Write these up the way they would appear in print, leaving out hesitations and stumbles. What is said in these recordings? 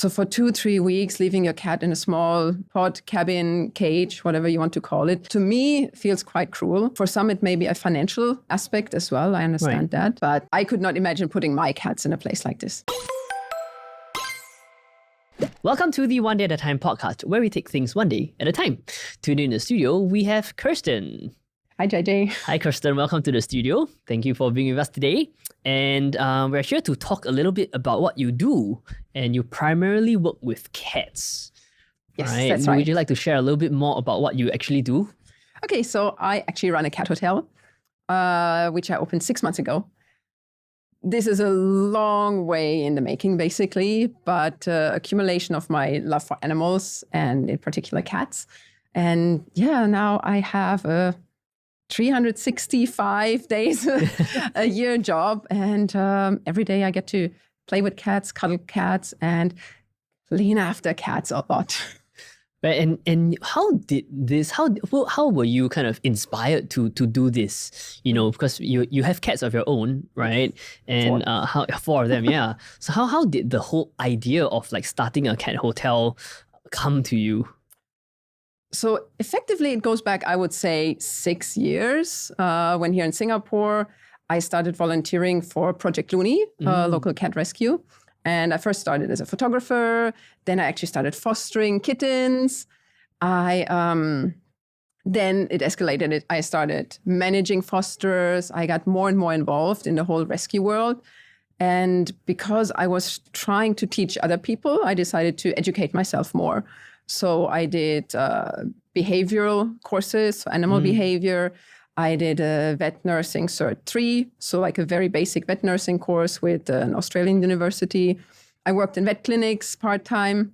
So for 2-3 weeks, leaving your cat in a small pod, cabin, cage, whatever you want to call it, to me feels quite cruel. For some, it may be a financial aspect as well. I understand that. But I could not imagine putting my cats in a place like this. Welcome to the One Day at a Time podcast, where we take things one day at a time. Today in the studio, we have Kerstin. Hi, JJ. Hi, Kerstin. Welcome to the studio. Thank you for being with us today. And we're here to talk a little bit about what you do. And you primarily work with cats. Yes, that's right. Would you like to share a little bit more about what you actually do? Okay, so I actually run a cat hotel, which I opened 6 months ago. This is a long way in the making, basically, but accumulation of my love for animals and in particular cats. And yeah, now I have a 365 days a year job. And every day I get to play with cats, cuddle cats, and clean after cats a lot. Right, and how were you kind of inspired to do this? You know, because you have cats of your own, right? And four of them, yeah. So how did the whole idea of like starting a cat hotel come to you? So effectively, it goes back, I would say, 6 years. When here in Singapore, I started volunteering for Project Looney, a local cat rescue. And I first started as a photographer. Then I actually started fostering kittens. Then it escalated. I started managing fosterers. I got more and more involved in the whole rescue world. And because I was trying to teach other people, I decided to educate myself more. So I did behavioral courses, so animal behavior. I did a vet nursing Cert 3, so like a very basic vet nursing course with an Australian university. I worked in vet clinics part-time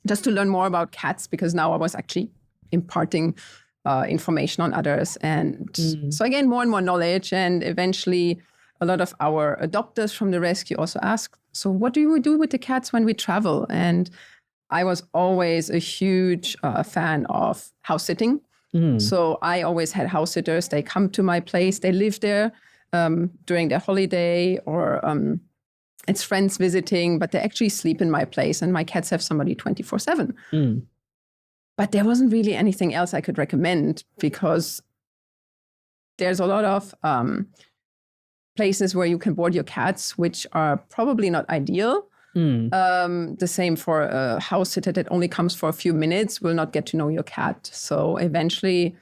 just to learn more about cats, because now I was actually imparting information on others. And so I gained more and more knowledge, and eventually a lot of our adopters from the rescue also asked, so what do we do with the cats when we travel? And I was always a huge fan of house sitting. So I always had house sitters. They come to my place. They live there during their holiday, or it's friends visiting, but they actually sleep in my place. And my cats have somebody 24/7. But there wasn't really anything else I could recommend, because there's a lot of places where you can board your cats, which are probably not ideal. The same for a house sitter that only comes for a few minutes will not get to know your cat. So eventually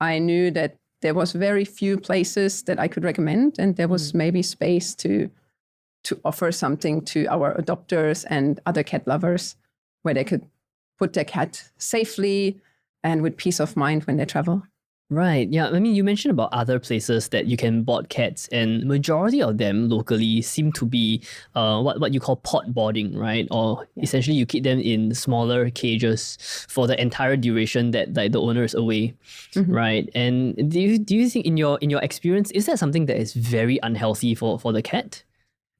I knew that there was very few places that I could recommend, and there was maybe space to offer something to our adopters and other cat lovers where they could put their cat safely and with peace of mind when they travel. Right. Yeah. I mean, you mentioned about other places that you can board cats, and majority of them locally seem to be what you call pod boarding, right? Or essentially you keep them in smaller cages for the entire duration that like the owner is away, right? And do you think in your experience, is that something that is very unhealthy for the cat?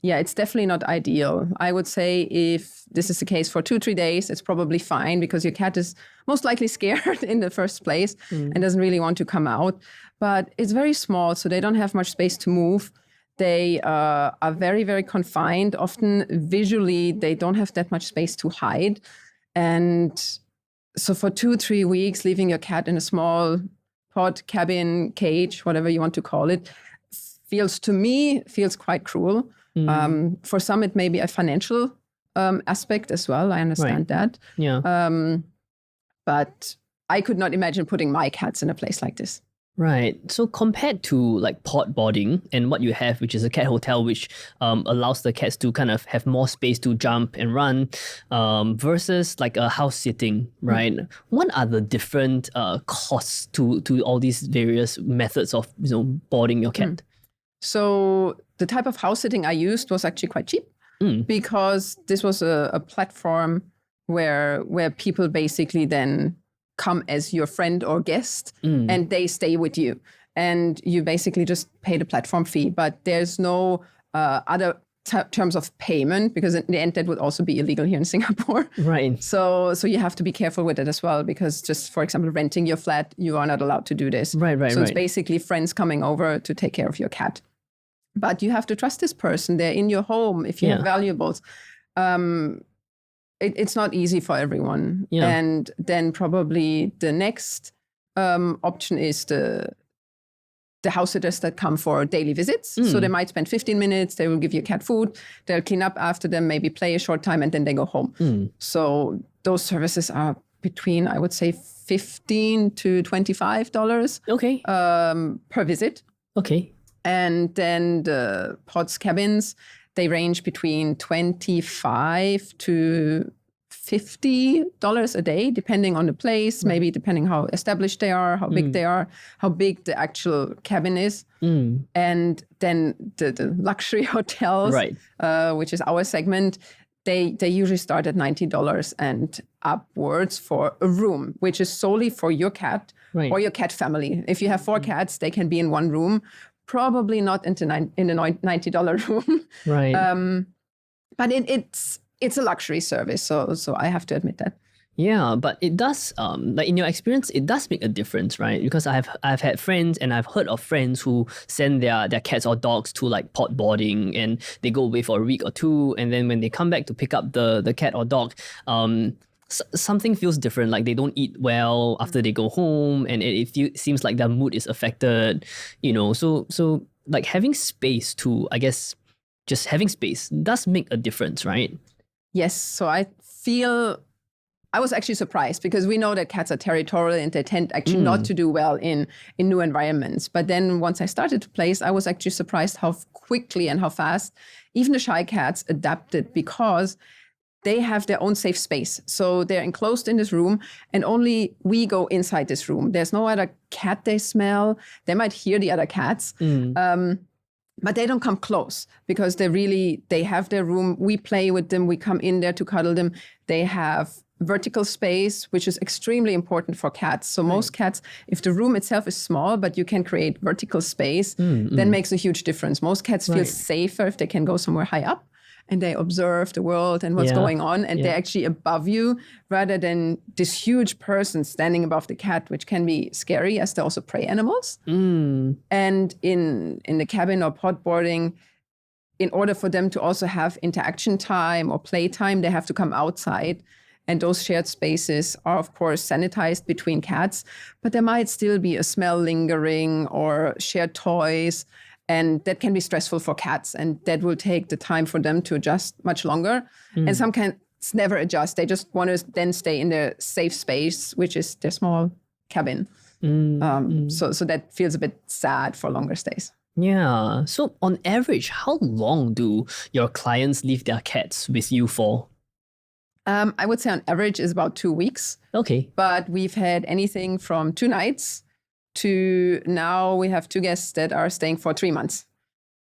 Yeah, it's definitely not ideal. I would say if this is the case for 2-3 days, it's probably fine, because your cat is most likely scared in the first place and doesn't really want to come out. But it's very small, so they don't have much space to move. They are very, very confined. Often visually, they don't have that much space to hide. And so for 2-3 weeks, leaving your cat in a small pod, cabin, cage, whatever you want to call it, feels quite cruel. For some, it may be a financial aspect as well. I understand that. Yeah. But I could not imagine putting my cats in a place like this. Right. So compared to like pod boarding and what you have, which is a cat hotel, which allows the cats to kind of have more space to jump and run, versus like a house sitting, right? What are the different costs to all these various methods of boarding your cat? So the type of house sitting I used was actually quite cheap, because this was a platform where people basically then come as your friend or guest, and they stay with you. And you basically just pay the platform fee. But there's no other terms of payment, because in the end that would also be illegal here in Singapore. Right. So you have to be careful with it as well, because just, for example, renting your flat, you are not allowed to do this. Right. So it's basically friends coming over to take care of your cat. But you have to trust this person. They're in your home if you have valuables. it's not easy for everyone. Yeah. And then probably the next option is the house sitters that come for daily visits. So they might spend 15 minutes, they will give you cat food, they'll clean up after them, maybe play a short time, and then they go home. So those services are between, I would say, $15 to $25 Okay. per visit. Okay. And then the pods cabins, they range between $25 to $50 a day, depending on the place, maybe depending how established they are, how big they are, how big the actual cabin is. And then the luxury hotels, Right. Which is our segment, they usually start at $90 and upwards for a room, which is solely for your cat or your cat family. If you have 4 cats, they can be in one room, probably not in the $90 room. Right. But it's a luxury service, so I have to admit that. Yeah, but it does, like in your experience, it does make a difference, right? Because I've had friends and I've heard of friends who send their cats or dogs to like pod boarding, and they go away for a week or 2, and then when they come back to pick up the cat or dog, something feels different. Like they don't eat well after they go home, and it seems like their mood is affected, you know. So like having space to, I guess, just having space does make a difference, right? Yes, so I was actually surprised because we know that cats are territorial and they tend actually not to do well in new environments. But then once I started to place, I was actually surprised how quickly and how fast even the shy cats adapted, because they have their own safe space. So they're enclosed in this room and only we go inside this room. There's no other cat they smell. They might hear the other cats. But they don't come close because they have their room. We play with them. We come in there to cuddle them. They have vertical space, which is extremely important for cats. So most cats, if the room itself is small, but you can create vertical space, then makes a huge difference. Most cats feel safer if they can go somewhere high up and they observe the world and what's going on, and they're actually above you rather than this huge person standing above the cat, which can be scary as they're also prey animals. And in the cabin or pod boarding, in order for them to also have interaction time or play time, they have to come outside. And those shared spaces are, of course, sanitized between cats, but there might still be a smell lingering or shared toys. And that can be stressful for cats, and that will take the time for them to adjust much longer. And some cats never adjust. They just want to then stay in their safe space, which is their small cabin. So that feels a bit sad for longer stays. Yeah. So on average, how long do your clients leave their cats with you for? I would say on average is about 2 weeks. Okay. But we've had anything from 2 nights to now we have 2 guests that are staying for 3 months.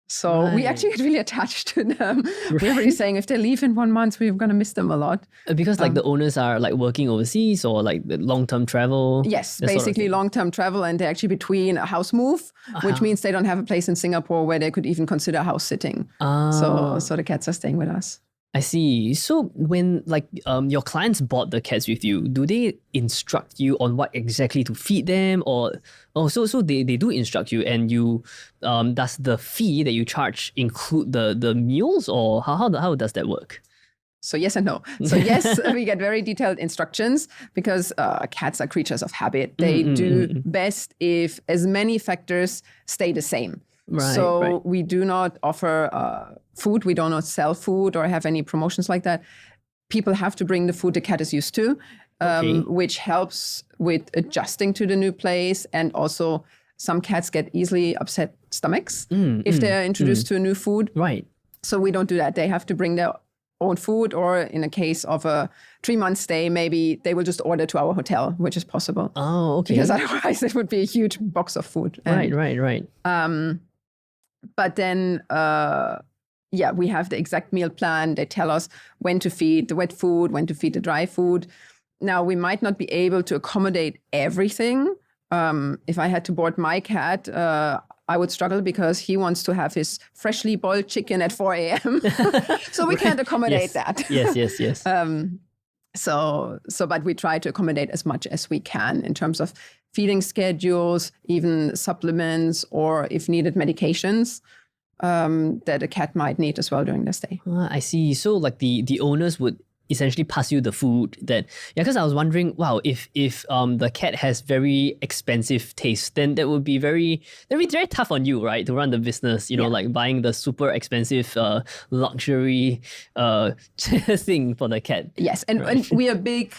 So we actually get really attached to them. We're really saying if they leave in 1 month, we're going to miss them a lot. Because like the owners are like working overseas or like the long-term travel? Yes, basically long-term travel, and they're actually between a house move, which means they don't have a place in Singapore where they could even consider house sitting. So the cats are staying with us. I see. So when like your clients bought the cats with you, do they instruct you on what exactly to feed them, or so they do instruct you, and you does the fee that you charge include the meals, or how does that work? So yes and no. So yes, we get very detailed instructions because cats are creatures of habit. They do best if as many factors stay the same. We do not offer food. We do not sell food or have any promotions like that. People have to bring the food the cat is used to, which helps with adjusting to the new place. And also some cats get easily upset stomachs if they're introduced to a new food. Right. So we don't do that. They have to bring their own food, or in a case of a 3-month stay, maybe they will just order to our hotel, which is possible. Oh, okay. Because otherwise it would be a huge box of food. Right. But then, we have the exact meal plan. They tell us when to feed the wet food, when to feed the dry food. Now, we might not be able to accommodate everything. If I had to board my cat, I would struggle because he wants to have his freshly boiled chicken at 4 a.m. So we can't accommodate that. Yes. But we try to accommodate as much as we can in terms of feeding schedules, even supplements, or if needed, medications that a cat might need as well during the stay. I see. So like the owners would essentially pass you the food that because I was wondering, wow, if the cat has very expensive taste, then that would be very tough on you, right, to run the business, like buying the super expensive luxury thing for the cat. Yes, and we are a big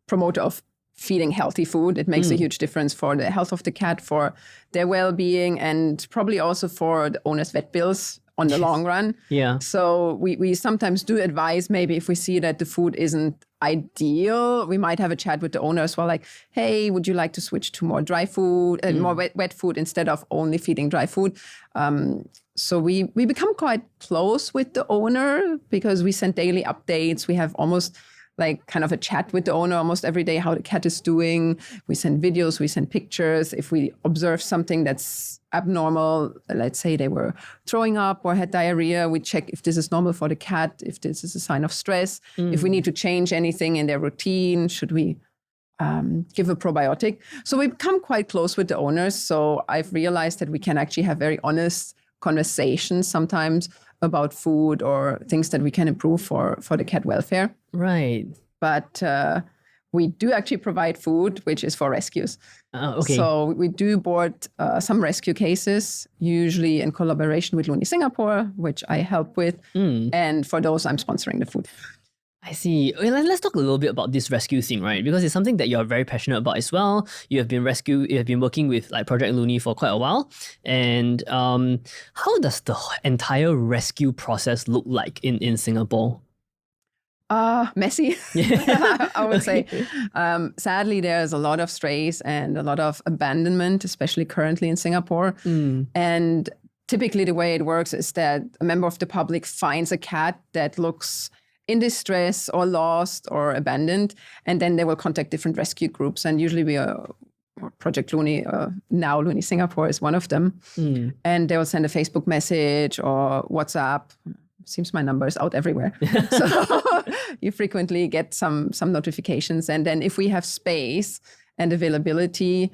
promoter of feeding healthy food. It makes a huge difference for the health of the cat, for their well-being, and probably also for the owner's vet bills on the long run. Yeah. So we sometimes do advise, maybe if we see that the food isn't ideal, we might have a chat with the owner as well, like, hey, would you like to switch to more dry food and more wet food instead of only feeding dry food? So we become quite close with the owner because we send daily updates. We have almost like kind of a chat with the owner almost every day, how the cat is doing. We send videos, we send pictures. If we observe something that's abnormal, let's say they were throwing up or had diarrhea, we check if this is normal for the cat, if this is a sign of stress, if we need to change anything in their routine, should we give a probiotic. So we become quite close with the owners. So I've realized that we can actually have very honest conversations sometimes about food or things that we can improve for the cat welfare. Right. But we do actually provide food, which is for rescues. Okay. So we do board some rescue cases, usually in collaboration with Looney Singapore, which I help with. And for those, I'm sponsoring the food. I see. Okay, let's talk a little bit about this rescue thing, right? Because it's something that you're very passionate about as well. You have been working with like Project Looney for quite a while. And how does the entire rescue process look like in Singapore? Messy, I would say. Sadly, there's a lot of strays and a lot of abandonment, especially currently in Singapore. And typically the way it works is that a member of the public finds a cat that looks in distress or lost or abandoned, and then they will contact different rescue groups. And usually we are Project Looney, now Looney Singapore is one of them. And they will send a Facebook message or WhatsApp. Seems my number is out everywhere. So you frequently get some notifications. And then if we have space and availability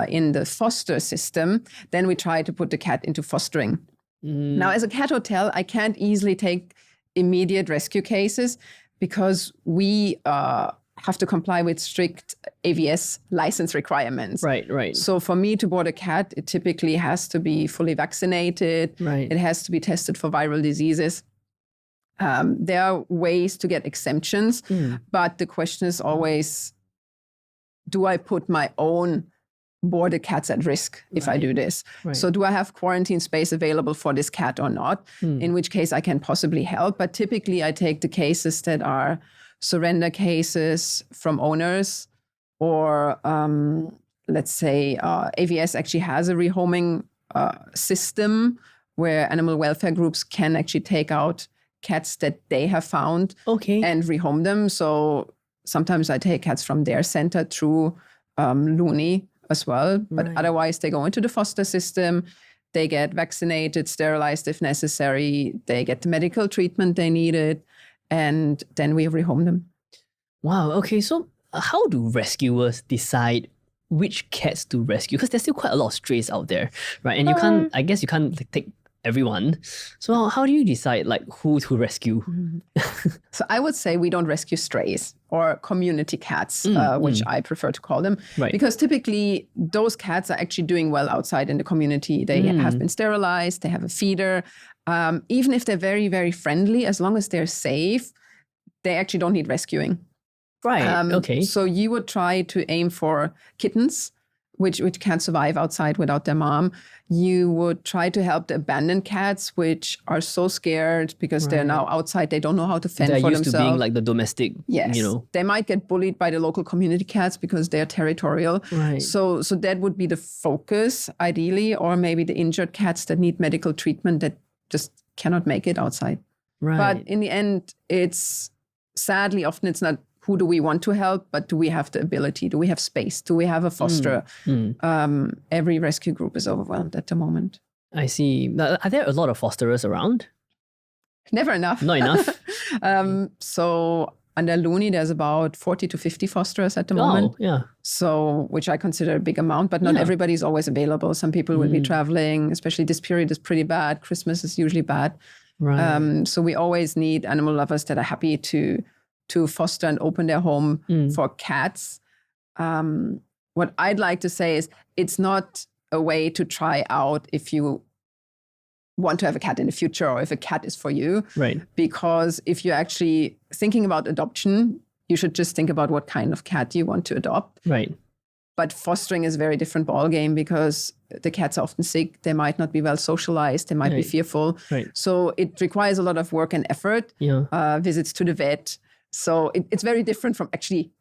in the foster system, then we try to put the cat into fostering. Now, as a cat hotel, I can't easily take immediate rescue cases because we have to comply with strict AVS license requirements. Right. So for me to board a cat, it typically has to be fully vaccinated. Right. It has to be tested for viral diseases. There are ways to get exemptions, but the question is always, do I put my own boarded cats at risk if I do this? Right. So do I have quarantine space available for this cat or not? In which case I can possibly help. But typically I take the cases that are surrender cases from owners, or let's say AVS actually has a rehoming system where animal welfare groups can actually take out cats that they have found and rehome them. So sometimes I take cats from their center through Looney as well. But otherwise they go into the foster system. They get vaccinated, sterilized if necessary. They get the medical treatment they needed. And then we rehome them. Wow. Okay. So how do rescuers decide which cats to rescue? Because there's still quite a lot of strays out there, right? And you can't, I guess you can't take everyone. So how do you decide like who to rescue? So I would say we don't rescue strays or community cats, which I prefer to call them. Right. Because typically those cats are actually doing well outside in the community. They have been sterilized, they have a feeder. Even if they're very, very friendly, as long as they're safe, they actually don't need rescuing. Right. Okay. So you would try to aim for kittens, which can't survive outside without their mom. You would try to help the abandoned cats, which are so scared because they're now outside. They don't know how to fend for themselves. They're used to being like the domestic, yes. They might get bullied by the local community cats because they're territorial. Right. So that would be the focus, ideally, or maybe the injured cats that need medical treatment that just cannot make it outside. Right. But in the end, sadly, often it's not who do we want to help, but do we have the ability? Do we have space? Do we have a fosterer? Every rescue group is overwhelmed at the moment. I see. Are there a lot of fosterers around? Never enough. Not enough? So under Looney, there's about 40 to 50 fosterers at the moment. Oh, yeah. So, which I consider a big amount, but not everybody is always available. Some people will be traveling, especially this period is pretty bad. Christmas is usually bad. Right. So we always need animal lovers that are happy to to foster and open their home for cats. What I'd like to say is it's not a way to try out if you want to have a cat in the future or if a cat is for you. Right. Because if you're actually thinking about adoption, you should just think about what kind of cat you want to adopt. Right. But fostering is a very different ballgame because the cats are often sick. They might not be well socialized. They might be fearful. Right. So it requires a lot of work and effort, visits to the vet. So it's very different from actually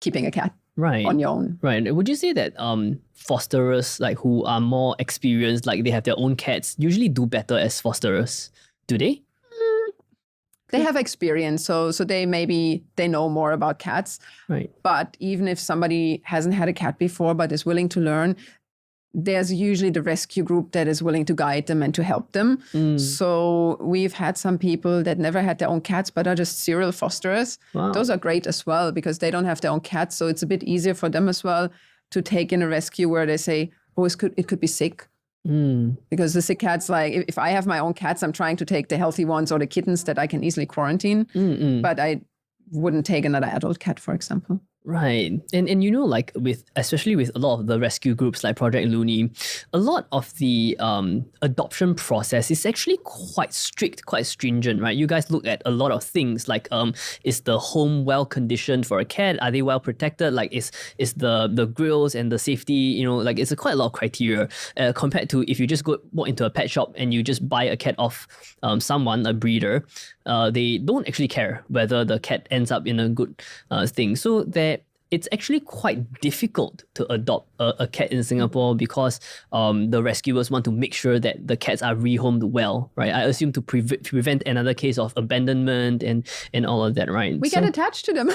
keeping a cat on your own. Right. Would you say that fosterers like who are more experienced, like they have their own cats, usually do better as fosterers? Do they? They have experience, so they know more about cats. Right. But even if somebody hasn't had a cat before but is willing to learn, there's usually the rescue group that is willing to guide them and to help them. So we've had some people that never had their own cats but are just serial fosterers. Wow. Those are great as well because they don't have their own cats, so it's a bit easier for them as well to take in a rescue where they say, oh, it could be sick. Because the sick cats, like if I have my own cats, I'm trying to take the healthy ones or the kittens that I can easily quarantine. But I wouldn't take another adult cat, for example. Right. And you know, like especially with a lot of the rescue groups like Project Looney, a lot of the adoption process is actually quite strict, quite stringent, right? You guys look at a lot of things like is the home well conditioned for a cat? Are they well protected? Like is the grills and the safety, you know, like it's quite a lot of criteria compared to if you just walk into a pet shop and you just buy a cat off someone, a breeder. They don't actually care whether the cat ends up in a good thing. So it's actually quite difficult to adopt a cat in Singapore because the rescuers want to make sure that the cats are rehomed well, right? I assume to prevent another case of abandonment and all of that, right? We get attached to them.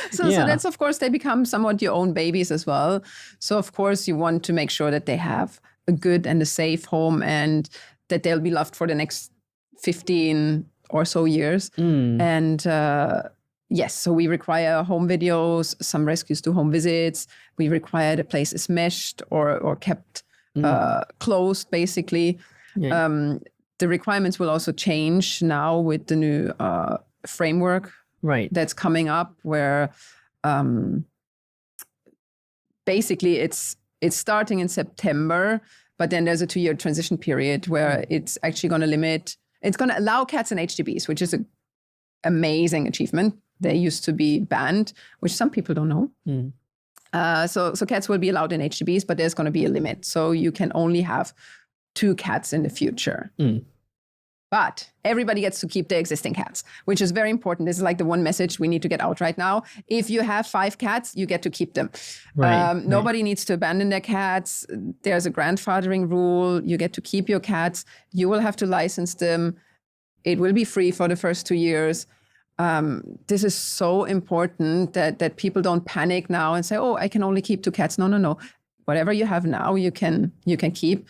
So that's, of course, they become somewhat your own babies as well. So, of course, you want to make sure that they have a good and a safe home and that they'll be loved for the next 15 or so years. And yes, so we require home videos. Some rescues do home visits. We require the place is meshed or kept closed, basically. The requirements will also change now with the new framework that's coming up where basically it's starting in September, but then there's a 2-year transition period where it's actually going to allow cats in HDBs, which is an amazing achievement. They used to be banned, which some people don't know. So cats will be allowed in HDBs, but there's going to be a limit. So you can only have 2 cats in the future. But everybody gets to keep their existing cats, which is very important. This is like the one message we need to get out right now. If you have 5 cats, you get to keep them. Nobody needs to abandon their cats. There's a grandfathering rule. You get to keep your cats. You will have to license them. It will be free for the first 2 years. This is so important that people don't panic now and say, oh, I can only keep 2 cats. No. Whatever you have now, you can keep.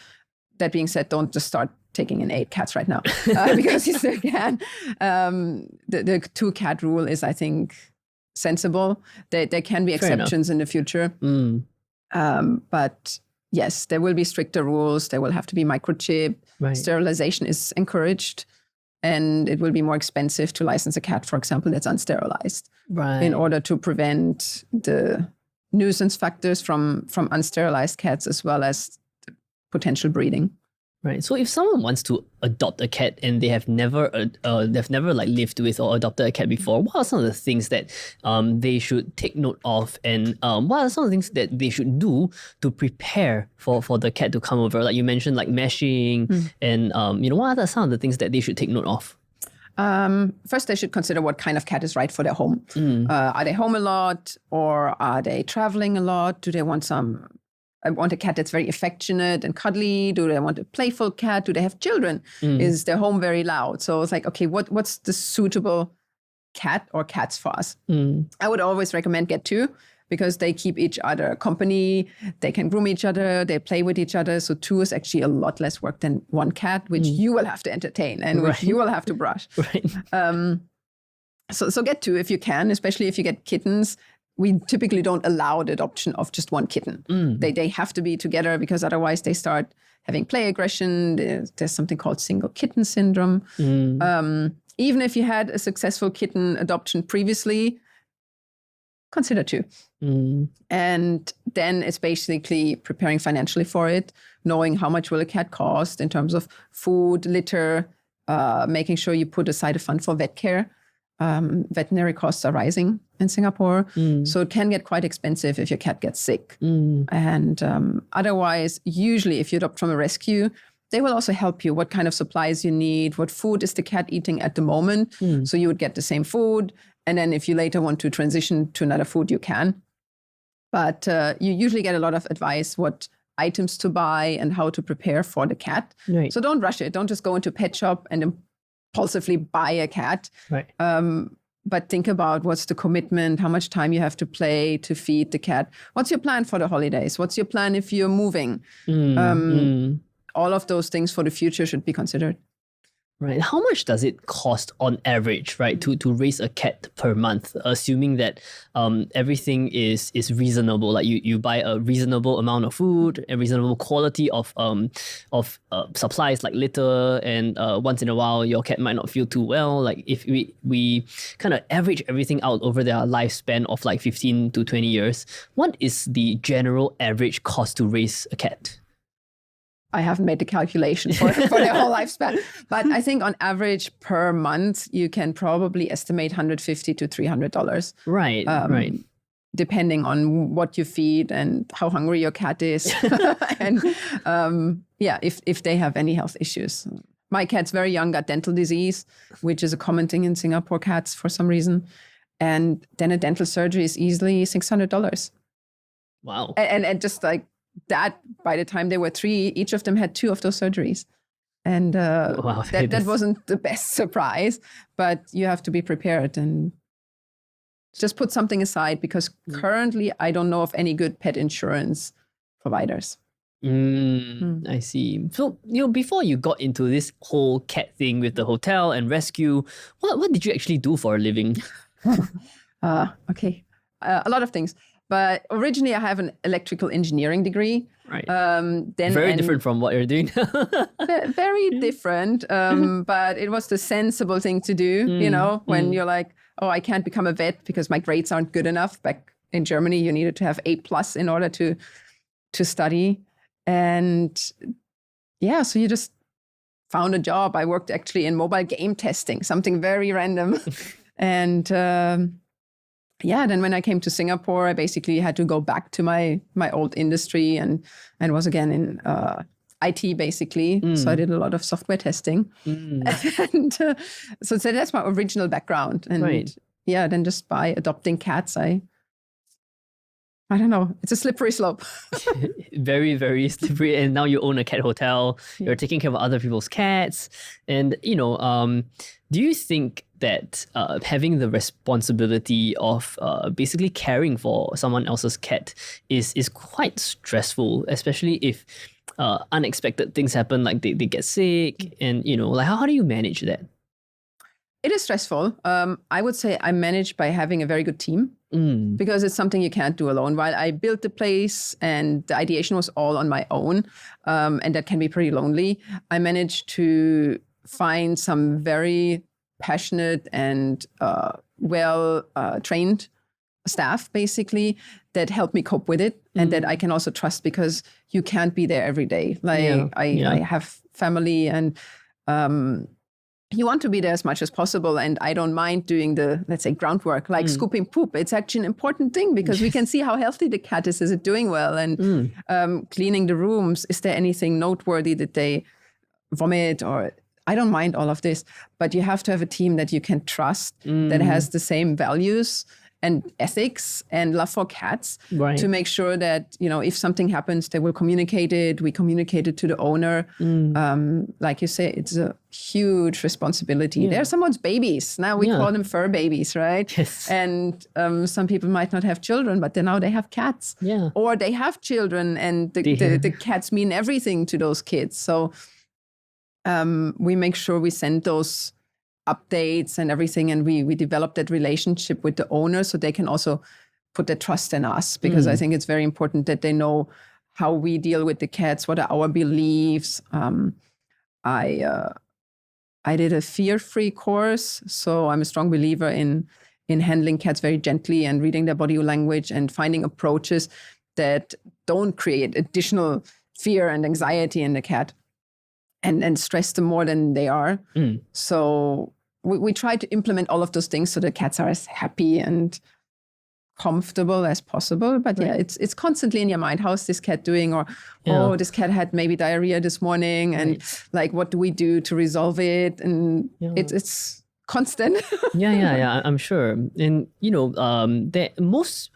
That being said, don't just start taking in 8 cats right now because you still can. The 2 cat rule is, I think, sensible. There can be exceptions in the future. But yes, there will be stricter rules. There will have to be microchip. Sterilization is encouraged. And it will be more expensive to license a cat, for example, that's unsterilized, in order to prevent the nuisance factors from unsterilized cats as well as potential breeding. Right. So if someone wants to adopt a cat and they have never like lived with or adopted a cat before, what are some of the things that they should take note of, and what are some of the things that they should do to prepare for the cat to come over? Like you mentioned, like meshing, and what are some of the things that they should take note of? First, they should consider what kind of cat is right for their home. Are they home a lot, or are they traveling a lot? Do they want I want a cat that's very affectionate and cuddly. Do they want a playful cat? Do they have children? Is their home very loud? So it's like, okay, what's the suitable cat or cats for us? I would always recommend get 2 because they keep each other company. They can groom each other. They play with each other. So 2 is actually a lot less work than 1 cat, which you will have to entertain and which you will have to brush. So get 2 if you can, especially if you get kittens. We typically don't allow the adoption of just 1 kitten. They have to be together because otherwise they start having play aggression. There's something called single kitten syndrome. even if you had a successful kitten adoption previously, consider 2. And then it's basically preparing financially for it, knowing how much will a cat cost in terms of food, litter, making sure you put aside a fund for vet care. Veterinary costs are rising in Singapore. So it can get quite expensive if your cat gets sick. And otherwise, usually if you adopt from a rescue, they will also help you what kind of supplies you need, what food is the cat eating at the moment. So you would get the same food. And then if you later want to transition to another food, you can. But you usually get a lot of advice what items to buy and how to prepare for the cat. Right. So don't rush it. Don't just go into a pet shop and impulsively buy a cat. Right. But think about what's the commitment, how much time you have to play to feed the cat. What's your plan for the holidays? What's your plan if you're moving? All of those things for the future should be considered. Right. How much does it cost on average, right, to raise a cat per month, assuming that everything is reasonable? Like you buy a reasonable amount of food, a reasonable quality of supplies like litter, and once in a while your cat might not feel too well. Like if we kind of average everything out over their lifespan of like 15 to 20 years, what is the general average cost to raise a cat? I haven't made the calculation for their whole lifespan. But I think on average per month, you can probably estimate $150 to $300. Right, right. Depending on what you feed and how hungry your cat is. And if they have any health issues. My cat's very young, got dental disease, which is a common thing in Singapore cats for some reason. And then a dental surgery is easily $600. Wow. And just like, that by the time they were 3, each of them had 2 of those surgeries. And wow, that wasn't the best surprise, but you have to be prepared and just put something aside because currently I don't know of any good pet insurance providers. I see. So, before you got into this whole cat thing with the hotel and rescue, what did you actually do for a living? Okay. A lot of things. But originally, I have an electrical engineering degree. Right. Very different from what you're doing. Very different. But it was the sensible thing to do, when you're like, oh, I can't become a vet because my grades aren't good enough. Back in Germany, you needed to have A+ in order to study. And so you just found a job. I worked actually in mobile game testing, something very random. And then when I came to Singapore, I basically had to go back to my old industry and was again in IT basically. So I did a lot of software testing. And so that's my original background. And then just by adopting cats, I don't know. It's a slippery slope. Very, very slippery. And now you own a cat hotel. You're taking care of other people's cats. And, do you think that having the responsibility of basically caring for someone else's cat is quite stressful, especially if unexpected things happen, like they get sick and, how do you manage that? It is stressful. I would say I manage by having a very good team because it's something you can't do alone. While I built the place and the ideation was all on my own, and that can be pretty lonely, I managed to find some very passionate and well-trained staff, basically, that help me cope with it and that I can also trust because you can't be there every day. I have family and you want to be there as much as possible. And I don't mind doing the, let's say, groundwork, like scooping poop. It's actually an important thing because we can see how healthy the cat is. Is it doing well? And cleaning the rooms. Is there anything noteworthy that they vomit or... I don't mind all of this, but you have to have a team that you can trust that has the same values and ethics and love for cats to make sure that, if something happens, they will communicate it. We communicate it to the owner. Like you say, it's a huge responsibility. They're someone's babies. Now we call them fur babies, right? Yes. And some people might not have children, but now they have cats. Yeah. Or they have children and the cats mean everything to those kids. So we make sure we send those updates and everything, and we develop that relationship with the owner so they can also put their trust in us because I think it's very important that they know how we deal with the cats, what are our beliefs. I I did a fear-free course. So I'm a strong believer in handling cats very gently and reading their body language and finding approaches that don't create additional fear and anxiety in the cat and stress them more than they are. So we try to implement all of those things so the cats are as happy and comfortable as possible. But yeah, it's constantly in your mind. How's this cat doing? Or, oh, this cat had maybe diarrhea this morning. And like, what do we do to resolve it? And it's constant. Yeah, I'm sure. And, most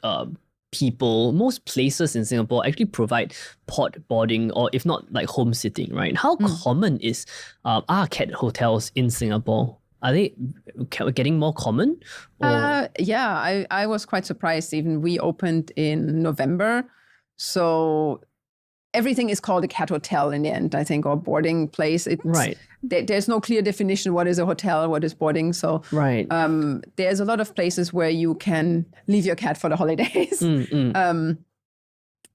most places in Singapore actually provide pod boarding, or if not like home sitting, right? How common are cat hotels in Singapore? Are they getting more common? Yeah, I was quite surprised. Even we opened in November. So everything is called a cat hotel in the end, I think, or boarding place. There's no clear definition what is a hotel, what is boarding. So there's a lot of places where you can leave your cat for the holidays.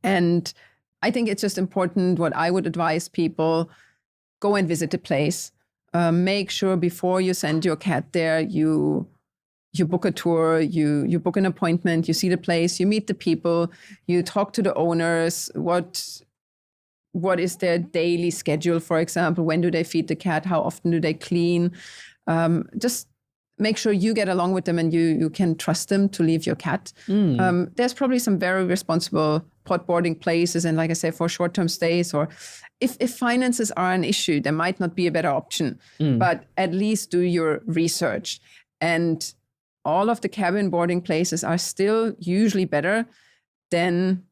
And I think it's just important. What I would advise people, go and visit the place. Make sure before you send your cat there, you book a tour, you book an appointment, you see the place, you meet the people, you talk to the owners. What is their daily schedule, for example? When do they feed the cat? How often do they clean? Just make sure you get along with them and you can trust them to leave your cat. There's probably some very responsible pod boarding places. And like I said, for short-term stays, or if finances are an issue, there might not be a better option. But at least do your research. And all of the cabin boarding places are still usually better than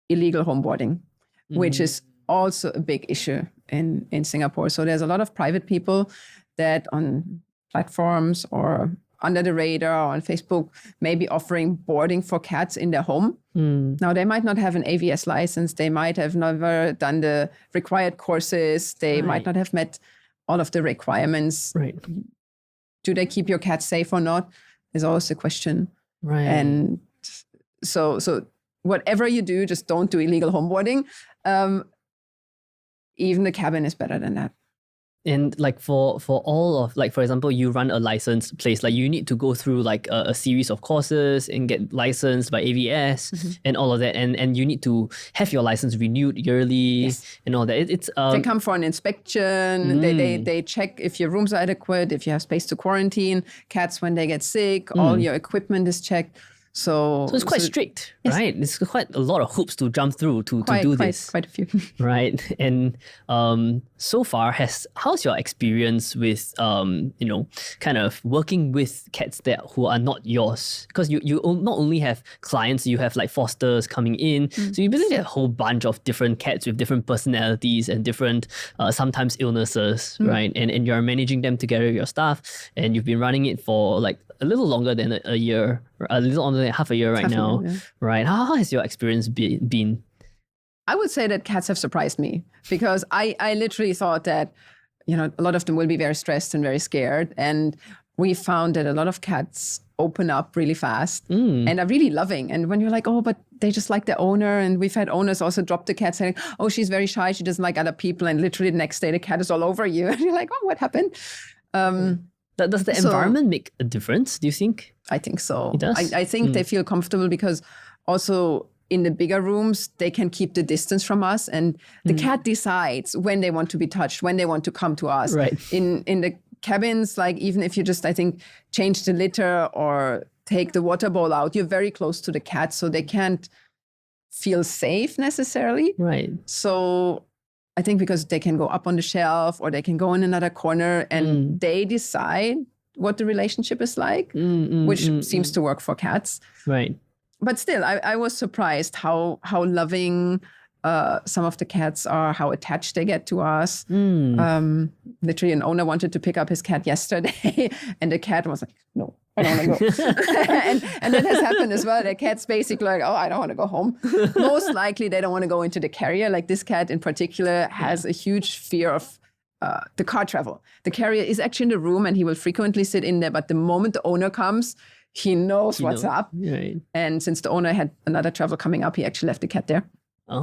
illegal home boarding, which is also a big issue in Singapore. So there's a lot of private people that on platforms or under the radar or on Facebook may be offering boarding for cats in their home. Now, they might not have an AVS license. They might have never done the required courses. They might not have met all of the requirements. Do they keep your cat safe or not is always a question. And so whatever you do, just don't do illegal home boarding. Even the cabin is better than that. And like for all of, like, for example, you run a licensed place, like you need to go through like a series of courses and get licensed by AVS and all of that. And you need to have your license renewed yearly and all that. They come for an inspection. They check if your rooms are adequate, if you have space to quarantine cats when they get sick, all your equipment is checked. So it's quite strict, right? It's quite a lot of hoops to jump through to do this. Quite a few. Right. And so far, how's your experience with kind of working with cats who are not yours? Because you not only have clients, you have like fosters coming in. So you basically have a whole bunch of different cats with different personalities and different sometimes illnesses, right? And you're managing them together with your staff, and you've been running it for like a little longer than a year, a little under than half a year now, right? How has your experience been? I would say that cats have surprised me, because I literally thought that, a lot of them will be very stressed and very scared. And we found that a lot of cats open up really fast and are really loving. And when you're like, oh, but they just like their owner. And we've had owners also drop the cat saying, oh, she's very shy, she doesn't like other people. And literally the next day the cat is all over you. And you're like, oh, what happened? Does the environment make a difference, do you think? I think so. It does? I think they feel comfortable, because also in the bigger rooms, they can keep the distance from us. And the cat decides when they want to be touched, when they want to come to us. Right. In the cabins, like even if you just, I think, change the litter or take the water bowl out, you're very close to the cat. So they can't feel safe necessarily. Right. So I think because they can go up on the shelf or they can go in another corner and they decide what the relationship is like, which seems to work for cats. Right. But still, I was surprised how loving some of the cats are, how attached they get to us. Literally, an owner wanted to pick up his cat yesterday, and the cat was like, no, I don't want to go. and that has happened as well. The cat's basically like, oh, I don't want to go home. Most likely, they don't want to go into the carrier. Like this cat in particular has a huge fear of the car travel. The carrier is actually in the room, and he will frequently sit in there. But the moment the owner comes, he knows what's up. Right. And since the owner had another travel coming up, he actually left the cat there.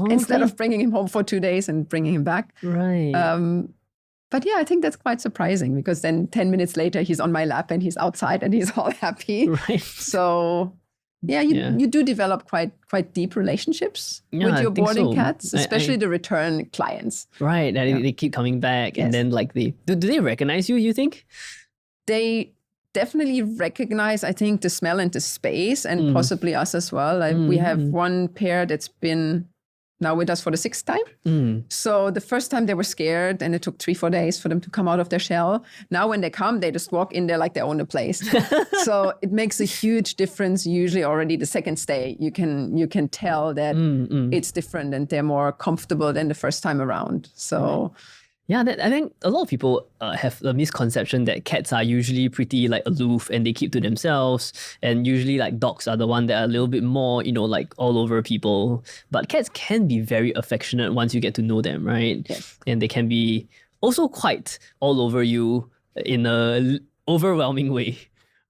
Instead of bringing him home for 2 days and bringing him back. Right. But yeah, I think that's quite surprising because then 10 minutes later, he's on my lap and he's outside and he's all happy. Right. So yeah, you do develop quite deep relationships with your boarding cats, especially the return clients. Right. They keep coming back and then like do they recognize you, you think? They definitely recognize, I think, the smell and the space and possibly us as well. We have one pair that's been now with us for the 6th time. So the first time they were scared and it took 3-4 days for them to come out of their shell. Now when they come, they just walk in there like they own the place. So it makes a huge difference. Usually already the second stay, you can tell that it's different and they're more comfortable than the first time around. So yeah, I think a lot of people have the misconception that cats are usually pretty like aloof and they keep to themselves, and usually like dogs are the one that are a little bit more, like all over people. But cats can be very affectionate once you get to know them, right? Yes. And they can be also quite all over you in a overwhelming way.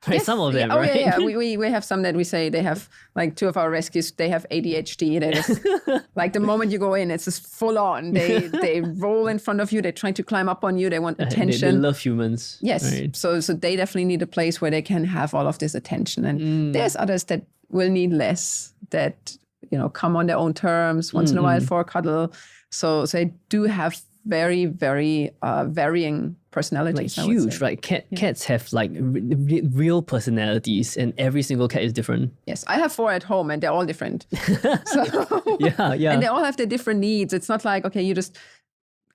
Right, yes, some of them, right? Yeah. We have some that we say they have, like 2 of our rescues, they have ADHD. They just, like the moment you go in, it's just full on. They roll in front of you. They try to climb up on you. They want attention. They love humans. Yes. Right? So they definitely need a place where they can have all of this attention. And there's others that will need less, that, come on their own terms once in a while for a cuddle. So they do have very, very varying personalities. Like huge, right? Cats have like real personalities, and every single cat is different. Yes, I have 4 at home, and they're all different. So yeah, and they all have their different needs. It's not like, okay,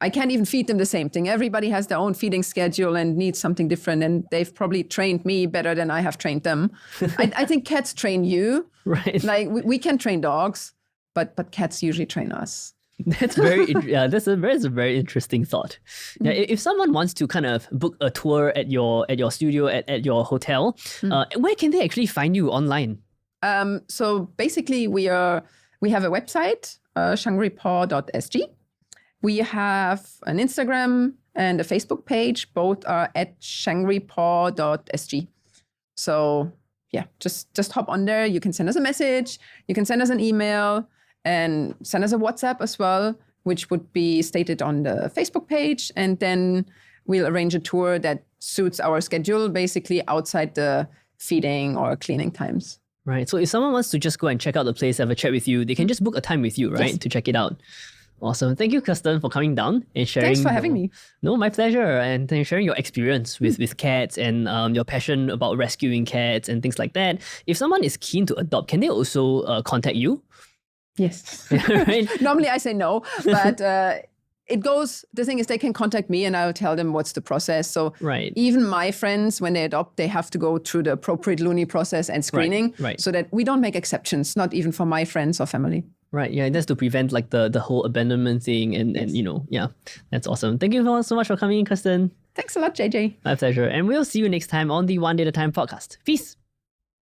I can't even feed them the same thing. Everybody has their own feeding schedule and needs something different, and they've probably trained me better than I have trained them. I think cats train you, right? Like we can train dogs, but cats usually train us. That's that's a very interesting thought. Yeah, if someone wants to kind of book a tour at your studio at your hotel, where can they actually find you online? So basically, we have a website, Shangri-Paw.sg. We have an Instagram and a Facebook page. Both are at Shangri-Paw.sg. So yeah, just hop on there. You can send us a message. You can send us an email. And send us a WhatsApp as well, which would be stated on the Facebook page. And then we'll arrange a tour that suits our schedule, basically outside the feeding or cleaning times. Right. So if someone wants to just go and check out the place, have a chat with you, they can just book a time with you, right? Yes. To check it out. Awesome. Thank you, Kerstin, for coming down and sharing. Thanks for having me. No, my pleasure. And sharing your experience with cats and your passion about rescuing cats and things like that. If someone is keen to adopt, can they also contact you? Yes. Right? Normally I say no, but the thing is they can contact me and I'll tell them what's the process. So even my friends, when they adopt, they have to go through the appropriate Looney process and screening so that we don't make exceptions, not even for my friends or family. Right, yeah, that's to prevent like the whole abandonment thing and yeah, that's awesome. Thank you so much for coming in, Kerstin. Thanks a lot, JJ. My pleasure. And we'll see you next time on the One Day at a Time podcast. Peace.